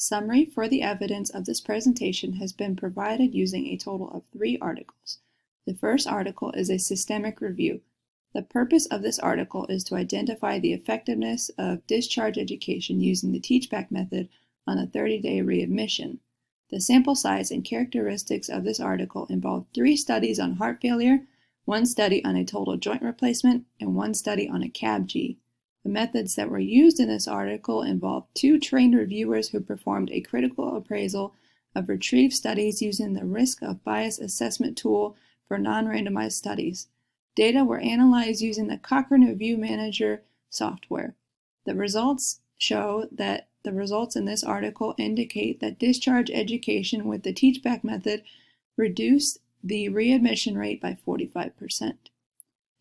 summary for the evidence of this presentation has been provided using a total of 3 articles. The first article is a systemic review. The purpose of this article is to identify the effectiveness of discharge education using the teach-back method on a 30-day readmission. The sample size and characteristics of this article involve 3 studies on heart failure, 1 study on a total joint replacement, and 1 study on a CABG. The methods that were used in this article involve 2 trained reviewers who performed a critical appraisal of retrieved studies using the risk of bias assessment tool for non-randomized studies. Data were analyzed using the Cochrane Review Manager software. The results show that the results in this article indicate that discharge education with the teach-back method reduced the readmission rate by 45%.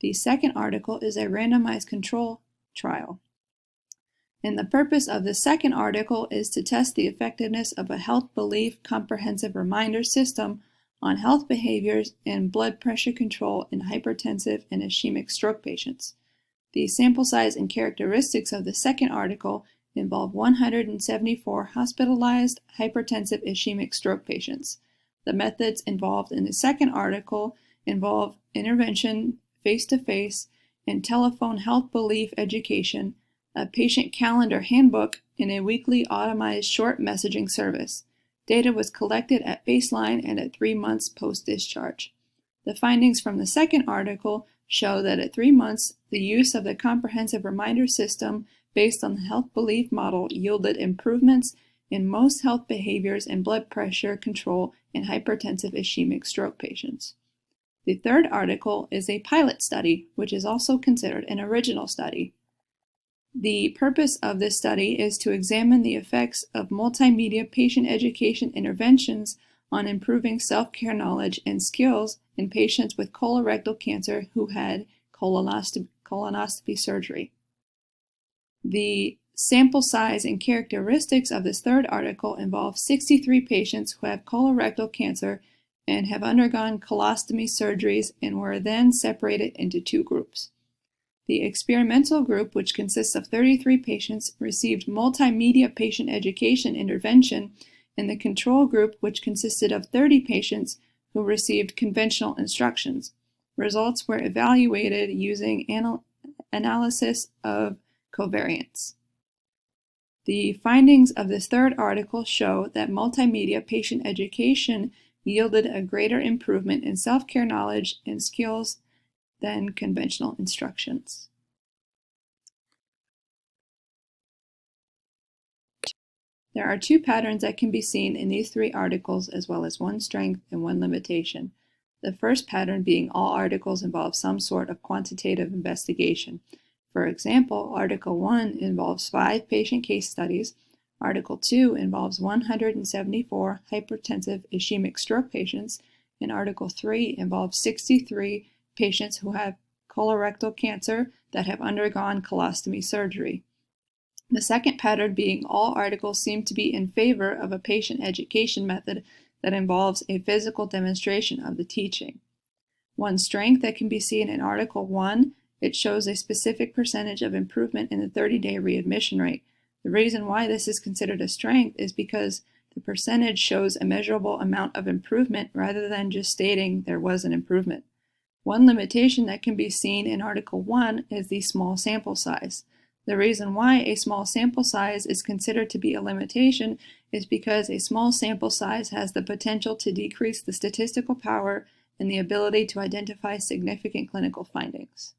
The second article is a randomized control trial. And the purpose of the second article is to test the effectiveness of a health belief comprehensive reminder system on health behaviors and blood pressure control in hypertensive and ischemic stroke patients. The sample size and characteristics of the second article involve 174 hospitalized hypertensive ischemic stroke patients. The methods involved in the second article involve intervention, face-to-face, and telephone health belief education, a patient calendar handbook, and a weekly automized short messaging service. Data was collected at baseline and at 3 months post-discharge. The findings from the second article show that at 3 months, the use of the comprehensive reminder system based on the health belief model yielded improvements in most health behaviors and blood pressure control in hypertensive ischemic stroke patients. The third article is a pilot study, which is also considered an original study. The purpose of this study is to examine the effects of multimedia patient education interventions on improving self-care knowledge and skills in patients with colorectal cancer who had colonoscopy surgery. The sample size and characteristics of this third article involve 63 patients who have colorectal cancer and have undergone colostomy surgeries and were then separated into 2 groups. The experimental group, which consists of 33 patients, received multimedia patient education intervention, and the control group, which consisted of 30 patients who received conventional instructions. Results were evaluated using analysis of covariance. The findings of this third article show that multimedia patient education yielded a greater improvement in self-care knowledge and skills than conventional instructions. There are 2 patterns that can be seen in these 3 articles, as well as 1 strength and 1 limitation. The first pattern being all articles involve some sort of quantitative investigation. For example, Article 1 involves 5 patient case studies, Article 2 involves 174 hypertensive ischemic stroke patients, and Article 3 involves 63 patients who have colorectal cancer that have undergone colostomy surgery. The second pattern being all articles seem to be in favor of a patient education method that involves a physical demonstration of the teaching. 1 strength that can be seen in Article 1, it shows a specific percentage of improvement in the 30-day readmission rate. The reason why this is considered a strength is because the percentage shows a measurable amount of improvement rather than just stating there was an improvement. 1 limitation that can be seen in Article 1 is the small sample size. The reason why a small sample size is considered to be a limitation is because a small sample size has the potential to decrease the statistical power and the ability to identify significant clinical findings.